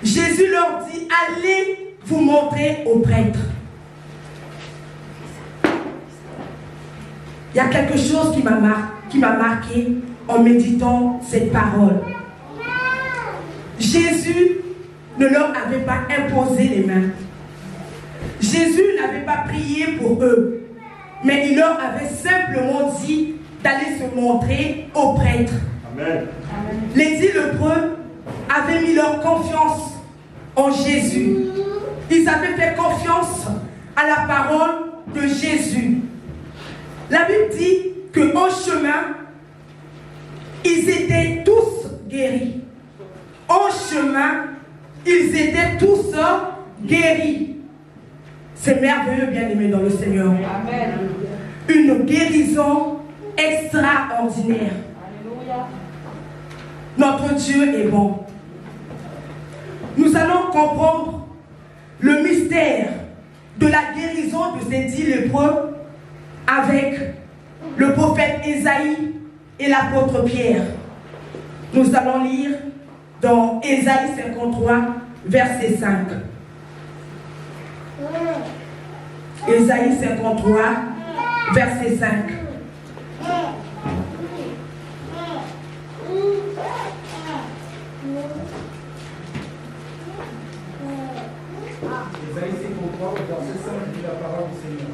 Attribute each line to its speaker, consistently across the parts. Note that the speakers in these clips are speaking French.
Speaker 1: Jésus leur dit, allez vous montrer aux prêtres. Il y a quelque chose qui m'a marqué en méditant cette parole. Jésus ne leur avait pas imposé les mains. Jésus n'avait pas prié pour eux, mais il leur avait simplement dit d'aller se montrer aux prêtres.
Speaker 2: Amen.
Speaker 1: Les 10 lépreux avaient mis leur confiance en Jésus. Ils avaient fait confiance à la parole de Jésus. La Bible dit qu'en chemin, ils étaient tous guéris. En chemin, ils étaient tous guéris. C'est merveilleux, bien-aimés dans le Seigneur.
Speaker 3: Amen.
Speaker 1: Une guérison extraordinaire.
Speaker 3: Alléluia.
Speaker 1: Notre Dieu est bon. Nous allons comprendre le mystère de la guérison de ces 10 lépreux avec le prophète Ésaïe et l'apôtre Pierre. Nous allons lire dans Ésaïe 53, verset 5. Ésaïe 53, verset 5.
Speaker 4: Ésaïe 53, verset 5 dit la parole du Seigneur.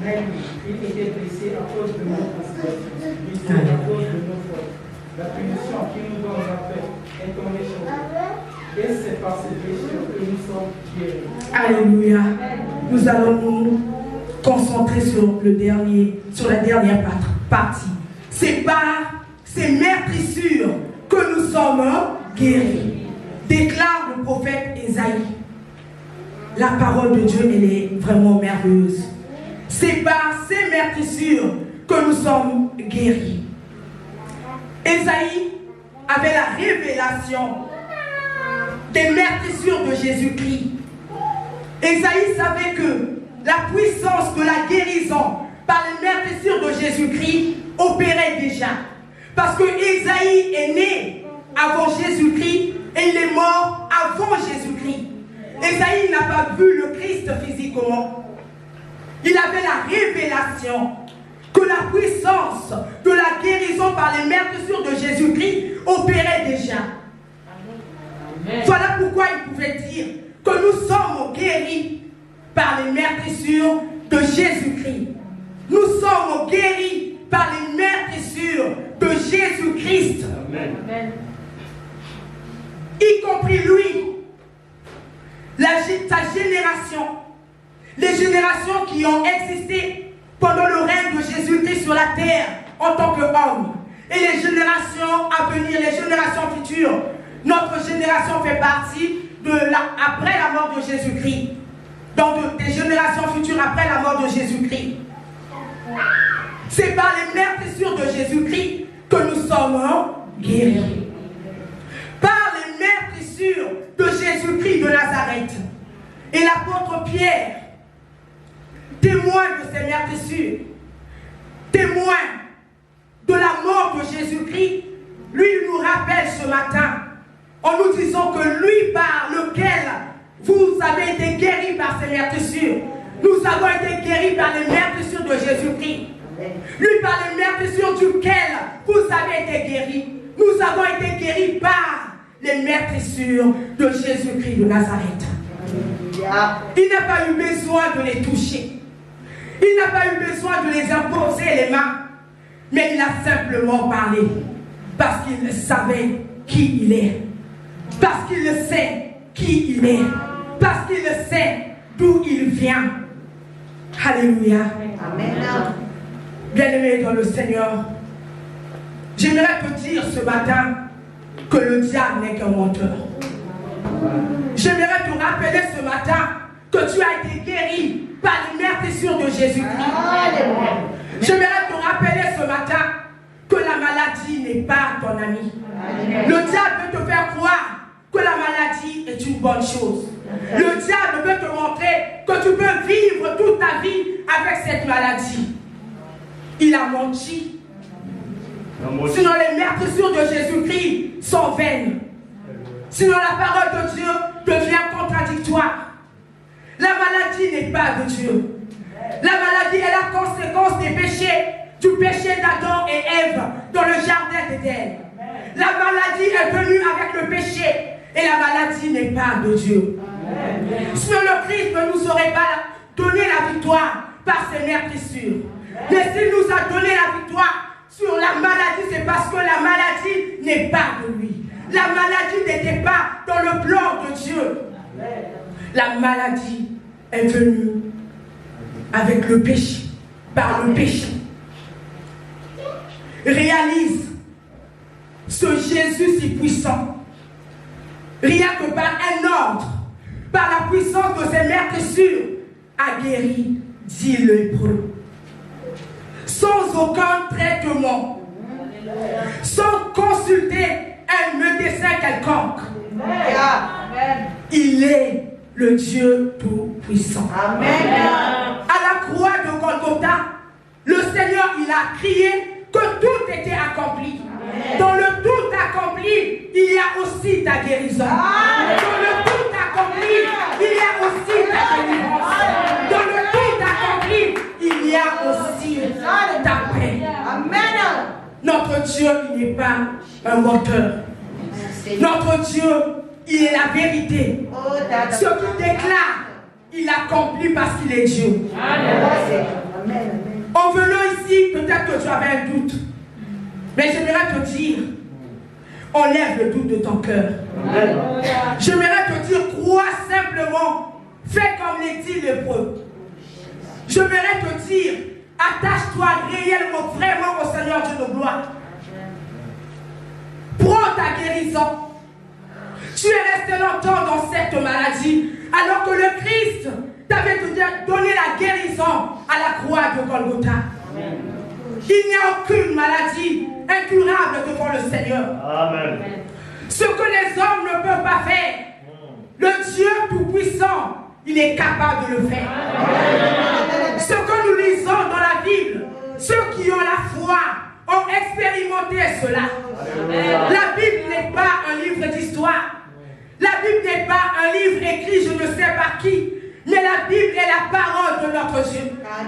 Speaker 4: Mais lui, il était blessé à cause de nos transgressions, blessé à cause de nos fautes. La punition qui nous donne la paix est tombée sur nous. Et c'est par ses blessures que nous sommes guéris.
Speaker 1: Alléluia. Nous allons nous concentrer sur la dernière partie. C'est par ces meurtrissures que nous sommes guéris. Déclare le prophète Ésaïe. La parole de Dieu, elle est vraiment merveilleuse. C'est par ces meurtrissures que nous sommes guéris. Ésaïe avait la révélation des meurtrissures de Jésus-Christ. Ésaïe savait que la puissance de la guérison par les meurtrissures de Jésus-Christ opérait déjà. Parce que Ésaïe est né avant Jésus-Christ et il est mort avant Jésus-Christ. Ésaïe n'a pas vu le Christ physiquement. Il avait la révélation que la puissance de la guérison par les meurtrissures de Jésus-Christ opérait déjà. Amen. Voilà pourquoi il pouvait dire que nous sommes guéris par les meurtrissures de Jésus-Christ. Nous sommes guéris par les meurtrissures de Jésus-Christ.
Speaker 2: Amen.
Speaker 1: Y compris lui, sa génération, les générations qui ont existé pendant le règne de Jésus-Christ sur la terre en tant qu'homme, et les générations à venir, les générations futures. Notre génération fait partie après la mort de Jésus-Christ, donc des générations futures après la mort de Jésus-Christ. C'est par les meurtrissures de Jésus-Christ que nous sommes guéris. Par les meurtrissures de Jésus-Christ de Nazareth. Et l'apôtre Pierre, témoin de ces meurtrissures, témoin de la mort de Jésus-Christ, lui nous rappelle ce matin en nous disant que lui par lequel vous avez été guéris par ces meurtrissures, nous avons été guéris par les meurtrissures de Jésus-Christ. Lui par les meurtrissures duquel vous avez été guéris, nous avons été guéris par les meurtrissures de Jésus-Christ de Nazareth. Il n'a pas eu besoin de les toucher. Il n'a pas eu besoin de les imposer les mains. Mais il a simplement parlé. Parce qu'il savait qui il est. Parce qu'il sait qui il est. Parce qu'il sait d'où il vient. Alléluia.
Speaker 3: Amen.
Speaker 1: Bien-aimé dans le Seigneur, j'aimerais te dire ce matin que le diable n'est qu'un menteur. J'aimerais te rappeler ce matin que tu as été guéri par les meurtrissures de Jésus-Christ. J'aimerais te rappeler ce matin que la maladie n'est pas ton ami. Le diable veut te faire croire que la maladie est une bonne chose. Le diable veut te montrer que tu peux vivre toute ta vie avec cette maladie. Il a menti. Sinon les meurtrissures de Jésus-Christ sont vaines. Sinon la parole de Dieu devient contradictoire. La maladie n'est pas de Dieu. La maladie est la conséquence des péchés, du péché d'Adam et Ève dans le jardin d'Éden. La maladie est venue avec le péché et la maladie n'est pas de Dieu. Sinon le Christ ne nous aurait pas donné la victoire par ses meurtrissures. Mais s'il nous a donné la victoire sur la maladie, c'est parce que la maladie n'est pas de lui. La maladie n'était pas dans le plan de Dieu. La maladie est venue avec le péché, par le péché. Réalise ce Jésus si puissant. Rien que par un ordre, par la puissance de ses meurtrissures, a guéri 10 lépreux. Sans aucun traitement, sans consulter un médecin quelconque. Il est le Dieu tout-puissant.
Speaker 2: Amen.
Speaker 1: À la croix de Golgotha, le Seigneur, il a crié que tout était accompli. Amen. Dans le tout accompli, il y a aussi ta guérison. Amen. Dans le tout accompli, il y a aussi ta délivrance. Dans le tout accompli, il y a aussi ta paix. Amen. Notre Dieu, il n'est pas un menteur. Notre Dieu, il est la vérité. Ce qu'il déclare, il accomplit parce qu'il est Dieu. Amen. En venant ici, peut-être que tu avais un doute. Mais j'aimerais te dire, enlève le doute de ton cœur. J'aimerais te dire, crois simplement. Fais comme les 10 lépreux. J'aimerais te dire, attache-toi réellement, vraiment au Seigneur Dieu de gloire. Prends ta guérison. Tu es resté longtemps dans cette maladie, alors que le Christ t'avait donné la guérison à la croix de Golgotha. Amen. Il n'y a aucune maladie incurable devant le Seigneur. Amen. Ce que les hommes ne peuvent pas faire, le Dieu Tout-Puissant, il est capable de le faire. Amen. Ce que nous lisons dans la Bible, ceux qui ont la foi ont expérimenté cela. Amen. La Bible n'est pas un livre d'histoire. La Bible n'est pas un livre écrit je ne sais par qui, mais la Bible est la parole de notre Dieu.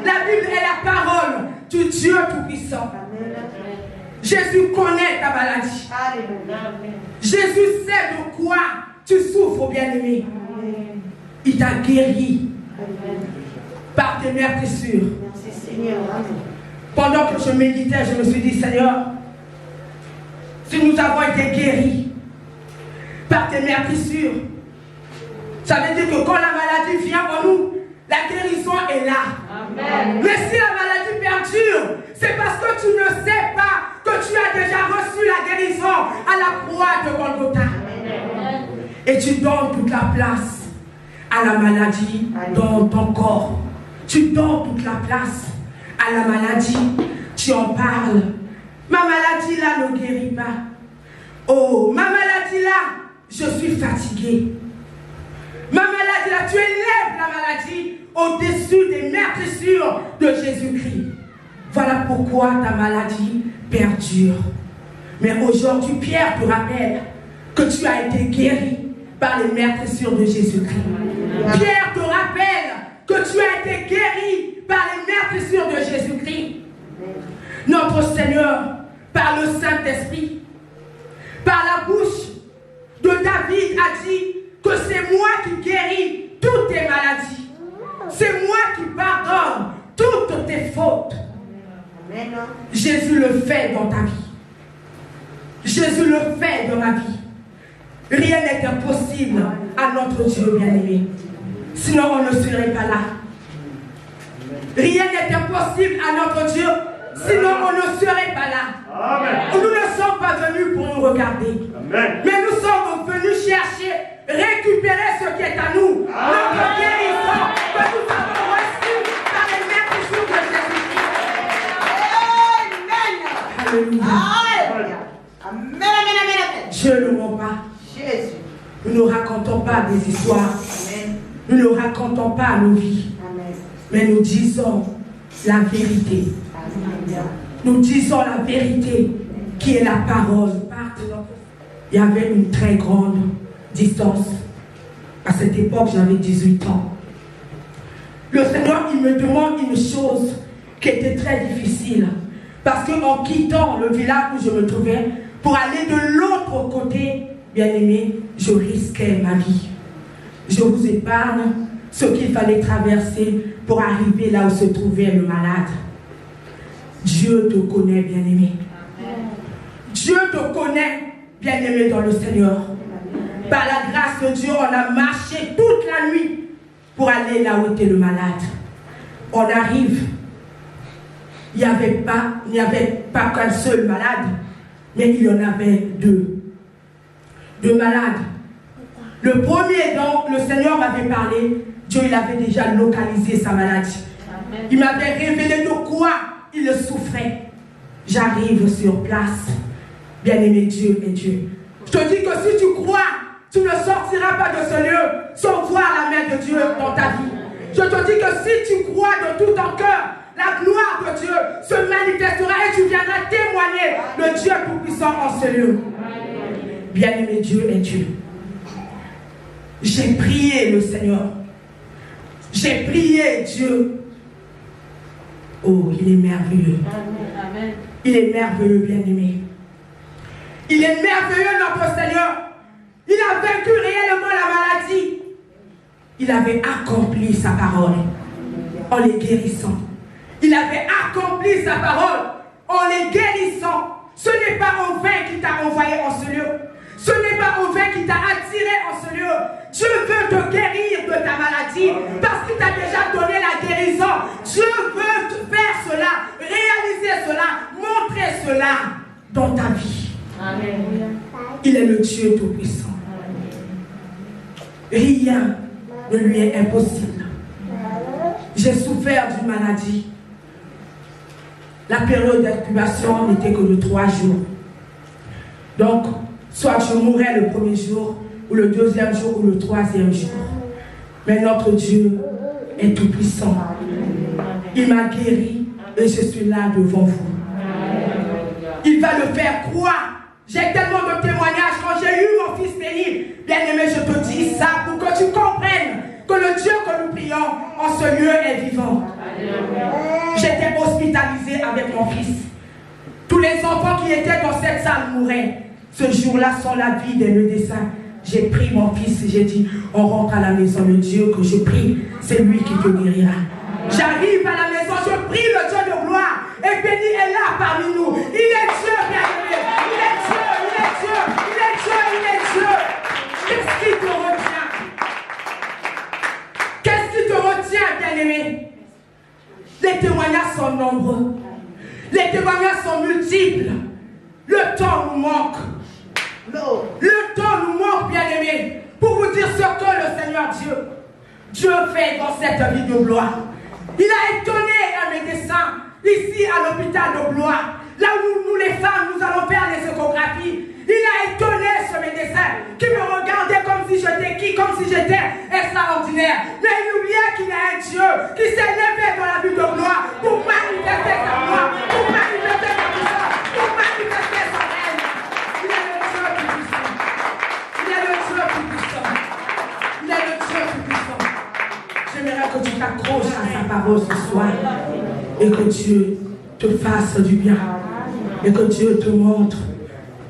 Speaker 1: La Bible est la parole du Dieu Tout-Puissant. Jésus connaît ta maladie. Jésus sait de quoi tu souffres, bien-aimé. Il t'a guéri par tes meurtrissures. Pendant que je méditais, je me suis dit, Seigneur, si nous avons été guéris par tes meurtrissures, ça veut dire que quand la maladie vient en nous, la guérison est là. Amen. Mais si la maladie perdure, c'est parce que tu ne sais pas que tu as déjà reçu la guérison à la croix de Golgotha. Amen. Et tu donnes toute la place à la maladie dans ton corps. Tu donnes toute la place à la maladie. Tu en parles. Ma maladie là ne guérit pas. Oh, ma maladie là, je suis fatigué. Ma maladie là, tu élèves la maladie au-dessus des meurtrissures de Jésus-Christ. Voilà pourquoi ta maladie perdure. Mais aujourd'hui, Pierre te rappelle que tu as été guéri par les meurtrissures de Jésus-Christ. Pierre te rappelle que tu as été guéri par les meurtrissures de Jésus-Christ. Notre Seigneur, par le Saint-Esprit, par la bouche de David, a dit que c'est moi qui guéris toutes tes maladies. C'est moi qui pardonne toutes tes fautes. Amen. Jésus le fait dans ta vie. Jésus le fait dans ma vie. Rien n'est impossible à notre Dieu bien-aimé. Sinon on ne serait pas là. Rien n'est impossible à notre Dieu. Sinon on ne serait pas là. Amen. Nous ne sommes pas venus pour nous regarder. Amen. Mais nous sommes venus chercher, récupérer ce qui est à nous. Amen. Notre guérison que nous avons reçue par les meurtrissures de Jésus-Christ. Alléluia. Amen. Dieu ne ment pas. Jésus. Nous ne racontons pas des histoires. Amen. Nous ne racontons pas nos vies. Amen. Mais nous disons la vérité. Amen. Nous disons la vérité qui est la parole. Il y avait une très grande distance. À cette époque, j'avais 18 ans. Le Seigneur, il me demande une chose qui était très difficile. Parce qu'en quittant le village où je me trouvais, pour aller de l'autre côté, bien aimé, je risquais ma vie. Je vous épargne ce qu'il fallait traverser pour arriver là où se trouvait le malade. Dieu te connaît, bien aimé. Dieu te connaît, bien aimé dans le Seigneur. Par la grâce de Dieu, on a marché toute la nuit pour aller là où était le malade. On arrive. Il n'y avait pas qu'un seul malade, mais il y en avait deux. Deux malades. Le premier dont le Seigneur m'avait parlé, Dieu il avait déjà localisé sa maladie. Il m'avait révélé de quoi il souffrait. J'arrive sur place. Bien-aimé, Dieu est Dieu. Je te dis que si tu crois, tu ne sortiras pas de ce lieu sans voir la main de Dieu dans ta vie. Je te dis que si tu crois de tout ton cœur, la gloire de Dieu se manifestera et tu viendras témoigner le Dieu tout-puissant en ce lieu. Bien-aimé, Dieu est Dieu. J'ai prié le Seigneur. J'ai prié Dieu. Oh, il est merveilleux.
Speaker 2: Amen.
Speaker 1: Il est merveilleux, bien-aimé. Il est merveilleux, notre Seigneur. Il a vaincu réellement la maladie. Il avait accompli sa parole en les guérissant. Il avait accompli sa parole en les guérissant. Ce n'est pas en vain qu'il t'a envoyé en ce lieu. Ce n'est pas en vain qu'il t'a attiré en ce lieu. Dieu veut te guérir de ta maladie parce qu'il t'a déjà donné la guérison. Dieu veut te faire cela, réaliser cela, montrer cela dans ta vie.
Speaker 2: Amen.
Speaker 1: Il est le Dieu tout-puissant. Rien ne lui est impossible. J'ai souffert d'une maladie. La période d'incubation n'était que de 3 jours. Donc, soit je mourrais le premier jour, ou le deuxième jour, ou le troisième jour. Mais notre Dieu est tout-puissant. Il m'a guéri et je suis là devant vous. Il va le faire croire. J'ai tellement de témoignages. Quand j'ai eu mon fils béni, bien aimé, je te dis ça pour que tu comprennes que le Dieu que nous prions en ce lieu est vivant. J'étais hospitalisée avec mon fils. Tous les enfants qui étaient dans cette salle mouraient. Ce jour-là, sans l'avis des médecins, j'ai pris mon fils et j'ai dit, on rentre à la maison. Le Dieu que je prie, c'est lui qui te guérira. J'arrive à la maison, je prie le Dieu de gloire. Et béni est là parmi nous. Il est Dieu, bien-aimé. Il est Dieu, il est Dieu, il est Dieu, il est Dieu. Qu'est-ce qui te retient? Qu'est-ce qui te retient, bien-aimé? Les témoignages sont nombreux. Les témoignages sont multiples. Le temps nous manque. Le temps nous manque, bien-aimé, pour vous dire ce que le Seigneur Dieu fait dans cette vie de gloire. Il a étonné un médecin ici à l'hôpital de Blois, là où nous les femmes, nous allons faire les échographies. Il a étonné ce médecin qui me regardait comme si j'étais extraordinaire. Mais il oubliait qu'il y a un Dieu qui s'est levé dans la vie de gloire pour manifester sa gloire, pour manifester sa puissance, pour manifester son règne. Il est le Dieu tout-puissant. Il est le Dieu tout-puissant. Il est le Dieu tout-puissant. J'aimerais que tu t'accroches à sa parole ce soir et que Dieu te fasse du bien et que Dieu te montre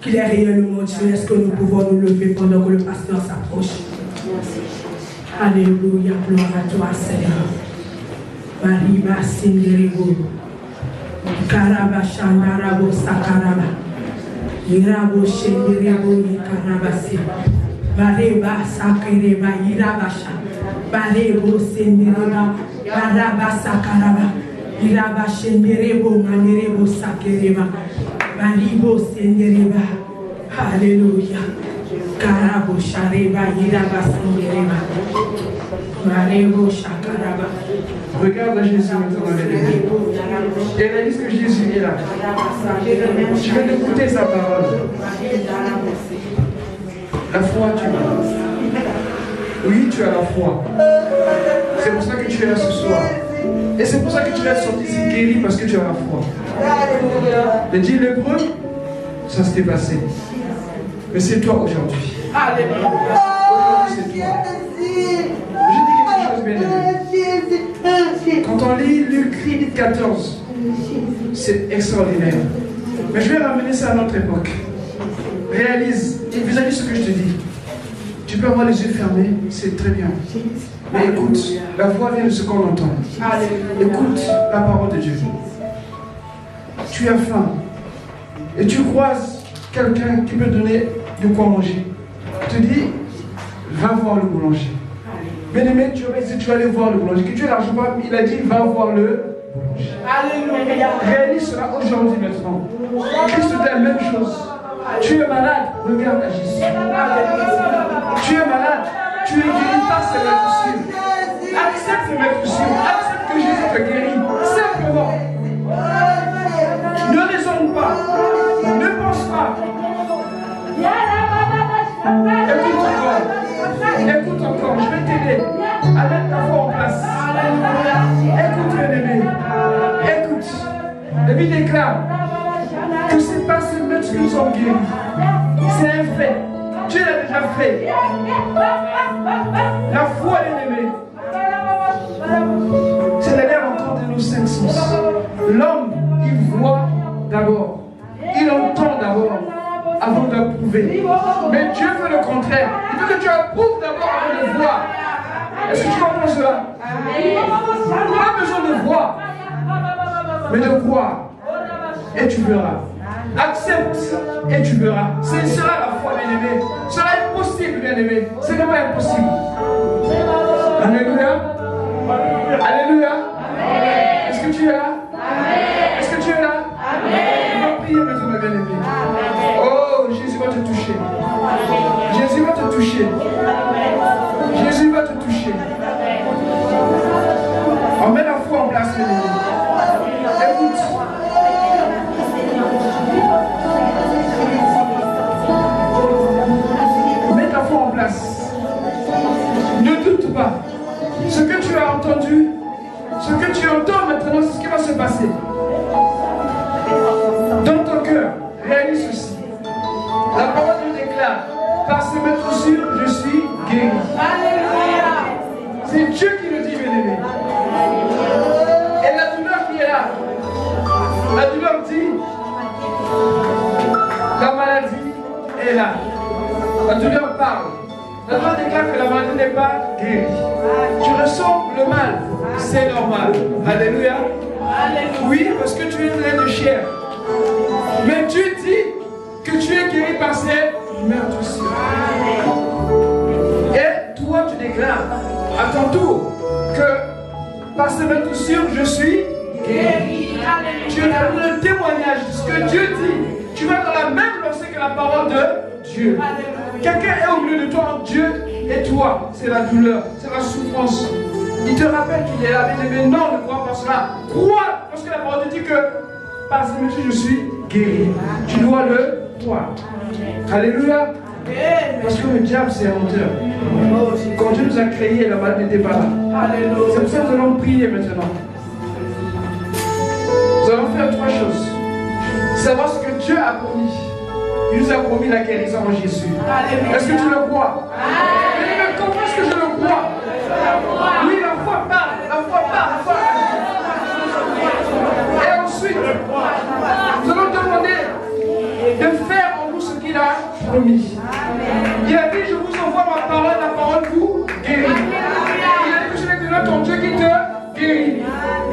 Speaker 1: qu'il est réellement Dieu. Est-ce que nous pouvons nous lever pendant que le pasteur s'approche? Alléluia, gloire à toi, Seigneur. Mariba Sinderebo, Karaba Shandarabo Sakaraba, Irabo Shenderebo Nikarabasi, Mareba Sakereba Irabasha, Barebo Sendereba, Baraba Sakaraba, Iraba Shenderebo Manerebo Sakereba. Maribo Sendereba, Alléluia. Karabo Shareba, Iraba Sendereba, Marebo Shakaraba.
Speaker 3: Regarde Jésus maintenant, bien-aimé. Et réalise que Jésus est là. Tu viens d'écouter sa parole. La foi, tu as. Oui, tu as la foi. C'est pour ça que tu es là ce soir. Et c'est pour ça que tu vas sortir ici guéri parce que tu as la foi. Les 10 lépreux, ça s'était passé. Mais c'est toi aujourd'hui. Aujourd'hui, c'est toi. Je dis quelque chose, bien-aimé. Quand on lit Luc 14, c'est extraordinaire. Mais je vais ramener ça à notre époque. Réalise, et vis-à-vis ce que je te dis, tu peux avoir les yeux fermés, c'est très bien. Mais écoute, la voix vient de ce qu'on entend. Écoute la parole de Dieu. Tu as faim et tu croises quelqu'un qui peut donner de quoi manger. Tu te dis, va voir le boulanger. Bien-aimé, tu vas aller voir le boulanger. Que tu as l'argent, il a dit, va voir le boulanger. Réalise cela aujourd'hui maintenant. Christ te dit la même chose. Tu es malade, regarde à Jésus. Tu es malade, tu es guéri par ses maîtres. Accepte ses maîtres. Accepte que Jésus te guérit. Simplement. Ne raisonne pas. Ne pense pas. Écoute encore. Je vais t'aider à mettre ta foi en place. Écoute, bien-aimé. Écoute. La Bible déclare que c'est pas ces maîtres que nous sommes guéris. C'est un fait. Dieu l'a déjà fait. La foi, bien-aimé, c'est d'aller à l'encontre de nos cinq sens. L'homme, il voit d'abord. Il entend d'abord avant d'approuver. Mais Dieu fait le contraire. Il veut que tu approuves d'abord avant de voir. Est-ce que tu comprends cela? Pas besoin de voir, mais de voir. Et tu verras. Accepte et tu verras. C'est cela la foi, bien-aimé. Cela est possible, bien-aimé. Ce n'est pas impossible. Alléluia. Alléluia. Est-ce que tu es là? Est-ce que tu es là? On va prier maintenant, bien-aimé. Oh, Jésus va te toucher. Jésus va te toucher. Jésus va te toucher. On met la foi en place, bien-aimé. Écoute. Mets ta foi en place. Ne doute pas. Ce que tu as entendu, ce que tu entends maintenant, c'est ce qui va se passer. Dans ton cœur, réalise ceci. La parole nous déclare, par ce maître sûr, je suis guéri. Alléluia. C'est Dieu qui le dit, bien-aimé. Et la douleur qui est là, la douleur dit, la maladie est là. La douleur parle. La douleur déclare que la maladie n'est pas guérie. Tu ressens le mal, c'est normal. Alléluia. Oui, parce que tu es né de chair. Mais Dieu dit que tu es guéri par ses meurtrissures. Et toi, tu déclares à ton tour que par ces meurtrissures, je suis guéri. Tu donnes le témoignage de ce que Dieu dit. Tu vas dans la même lancée que la parole de Dieu. Quelqu'un est au milieu de toi, Dieu et toi. C'est la douleur, c'est la souffrance. Il te rappelle qu'il est là, mais non, ne crois pas cela. Crois, parce que la parole te dit que par ces meurtrissures, je suis guéri. Tu dois le croire. Alléluia. Parce que le diable, c'est un menteur. Quand Dieu nous a créés, la maladie n'était pas là. C'est pour ça que nous allons prier maintenant. Nous allons faire trois choses. Savoir ce que Dieu a promis. Il nous a promis la guérison en Jésus. Est-ce que tu le crois? Mais comment est-ce que je le crois? Oui, la foi parle. La foi parle. Et ensuite, nous allons demander de faire en nous ce qu'il a promis. Il a dit, je vous envoie ma parole, la parole vous guérit. Il a dit que je vais donner ton Dieu qui te guérit.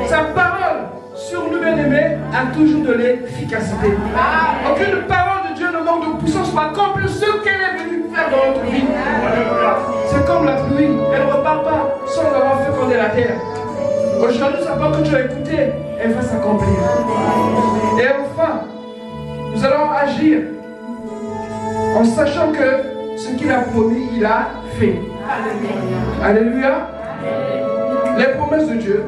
Speaker 3: Sa parole sur nous, bien-aimés, a toujours de l'efficacité. Aucune parole de Dieu ne manque de puissance pour accomplir ce qu'elle est venue faire dans notre vie. C'est comme la pluie, elle ne repart pas sans avoir fécondé la terre. Aujourd'hui, sa parole que tu as écoutée, elle va s'accomplir. Et enfin, nous allons agir en sachant que ce qu'il a promis, il a fait. Alléluia. Les promesses de Dieu,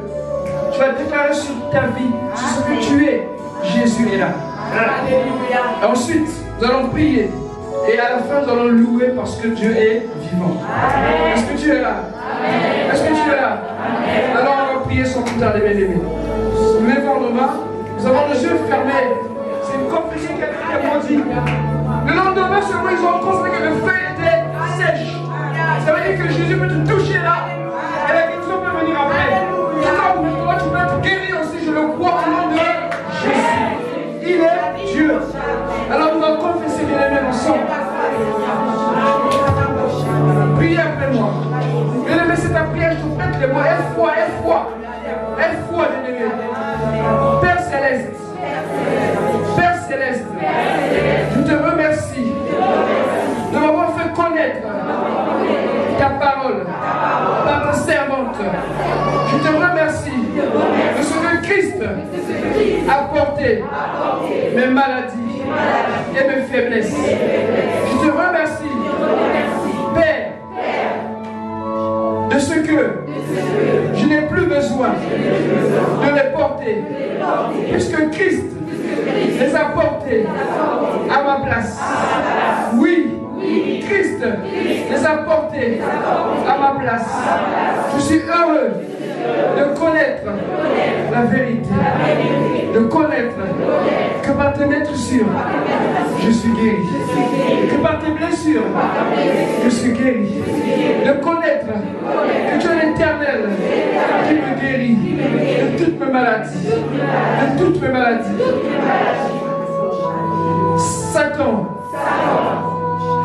Speaker 3: tu vas déclarer sur ta vie, sur ce que tu es. Jésus est là. Alléluia. Et ensuite, nous allons prier. Et à la fin, nous allons louer parce que Dieu est vivant. Est-ce que tu es là? Est-ce que tu es là? Alors on va prier sans plus tarder, bien-aimés. Nous levons nos mains. Nous avons les yeux fermés. C'est compliqué, quelqu'un qui a dit. Le lendemain seulement, ils ont constaté que le feu était dit que Jésus peut te toucher là et la guérison peut venir après. Toi, tu peux être guéri aussi, je le crois au nom de Jésus. Il est Dieu. Alors nous allons confesser bien-aimés ensemble. Priez après moi. Bien-aimé, c'est ta prière, je te prête les mots. Aie foi, bien-aimé. Père Céleste, je te remercie de m'avoir fait connaître ta parole par ta servante. Je te remercie de ce que Christ a porté mes maladies et mes faiblesses. Je te remercie, Père, de ce que je n'ai plus besoin de les porter, puisque Christ les a portés à ma place. Oui, Christ les a portés à ma place. Je suis heureux de connaître la vérité, de connaître que par tes meurtrissures, je suis guéri, que par tes blessures, je suis guéri, de connaître que tu es l'Éternel qui me guérit de toutes mes maladies, Satan,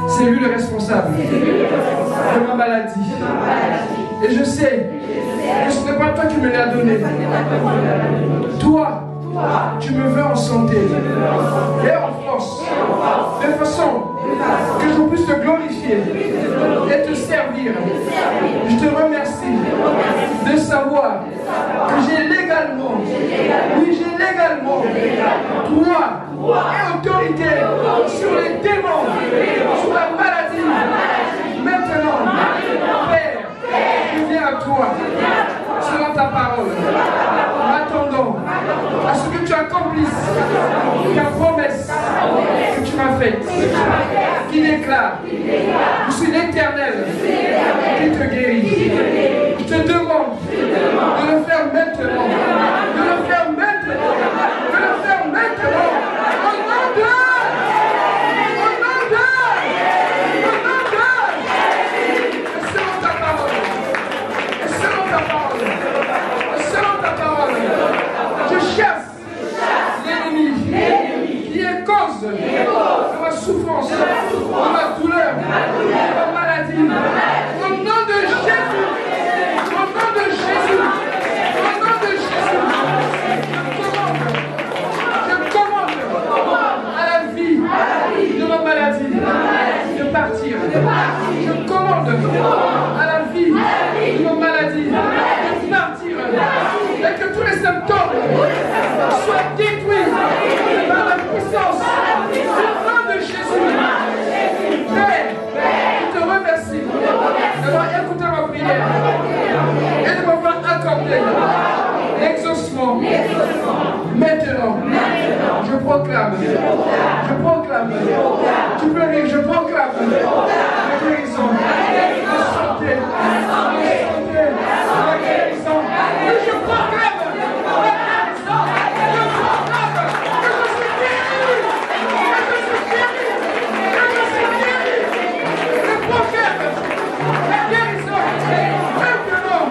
Speaker 3: c'est lui le responsable de ma maladie. Et je sais que ce n'est pas toi qui me l'as donné. Toi, tu me veux en santé et en force, de façon que je puisse te glorifier et te servir. Je te remercie de savoir que j'ai légalement, droit et autorité sur les démons, sur la maladie. Maintenant, Père, je viens à toi, selon ta parole, attendant à ce que tu accomplisses ta promesse que tu m'as faite, qui déclare: je suis l'Éternel qui te guérit. Je te demande de le faire maintenant, au nom de selon ta parole, je chasse l'ennemi qui est cause de ma souffrance, de ma douleur, de ma maladie. Au nom de Jésus, je commande à la vie de ma maladie de partir. Je commande à la vie de ma maladie de partir. Et que tous les symptômes soient détruits par la puissance du nom de Jésus. Père, je te remercie d'avoir écouté ma prière et de m'avoir accordé l'exaucement. Maintenant, je proclame, tu peux rire, je proclame la guérison, la santé, la guérison. Et je proclame la guérison, que je suis guéri, je proclame la guérison, maintenant,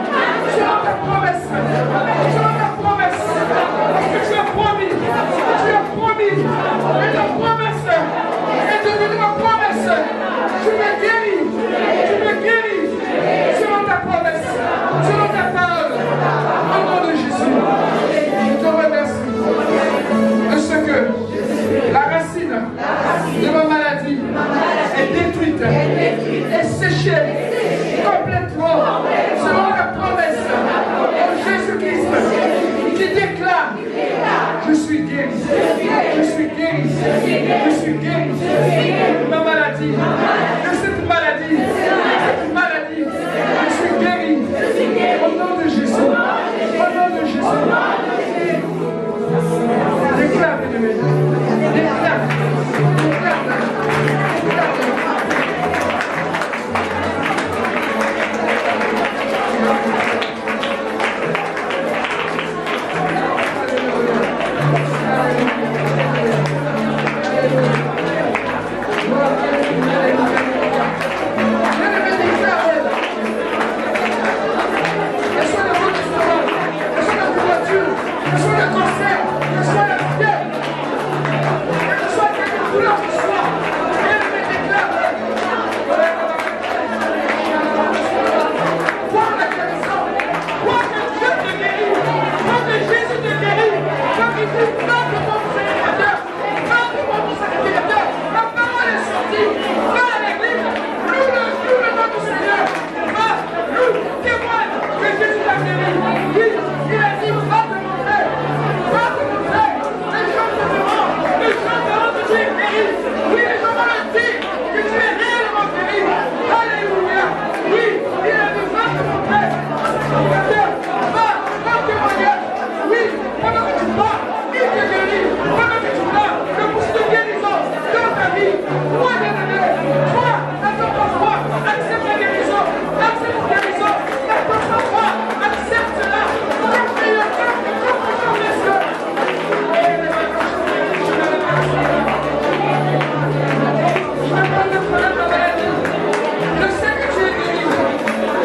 Speaker 3: selon ta promesse, parce que tu as promis, et ta promesse est devenue ma promesse. Tu me guéris, selon ta promesse, selon ta parole, au nom de Jésus. Je te remercie de ce que la racine de ma maladie est détruite, est séchée complètement, selon la promesse de Jésus-Christ qui déclare: je suis guéri de ma maladie, de cette maladie, je suis guéri au nom de Jésus, Déclare, bien-aimé, déclare. Hallelujah. Oui, les gens vont le dire que tu es réellement guéri. Alléluia. Oui, il a des femmes de mon frère. Va témoignage. Oui, pendant que tu parles, il te guérit. Pendant que tu parles, le pousse de guérison dans ta vie. Toi, n'attends pas froid. Accepte la guérison. Accepte la guérison. N'attends pas froid. Accepte-la. Je sais que tu es guéri.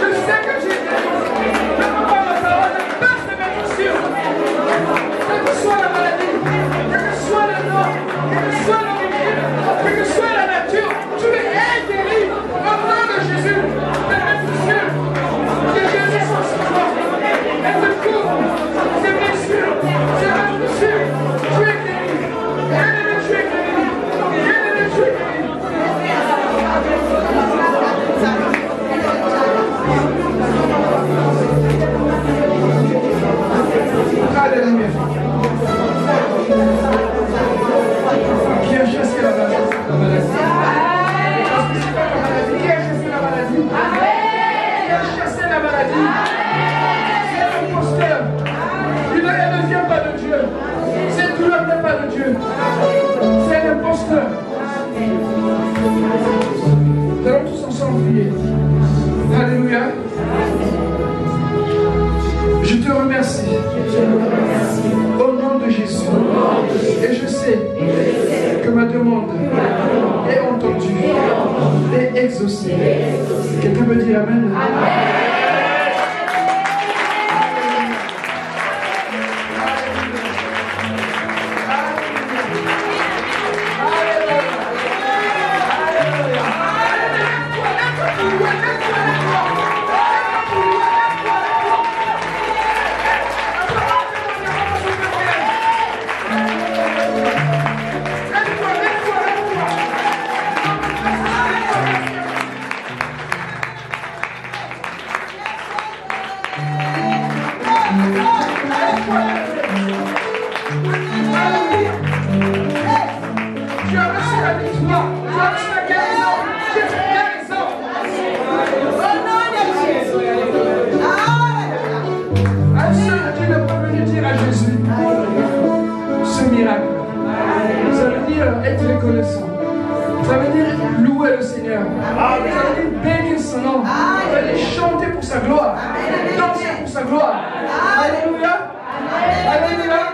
Speaker 3: Je sais que tu es guéri. Ne prends pas ma parole, ne passe de mettre sur. Quelle que soit la maladie, quel que soit le nom, quelle que soit l'origine, quelle que soit la nature, tu es guéri au nom de Jésus. De mettre sur. Que Jésus soit sur toi. Elle te couvre. C'est bien sûr. C'est bien sûr. Tu es guéri. Bien-aimé, tu es guéri. Bien-aimé, tu es guéri. Alléluia. Qui a chassé la maladie? Parce que c'est pas la maladie. Qui a chassé la maladie? Qui a chassé la maladie? C'est l'imposteur. Elle ne vient pas de Dieu. Cette douleur n'est pas de Dieu. C'est l'imposteur. Nous allons tous ensemble prier. Alléluia. Je te remercie. Au nom de Jésus. Et je sais que ma demande est entendue et exaucée. Quelqu'un me dit Amen. Chanter pour sa gloire, danser pour sa gloire. Alléluia. Alléluia.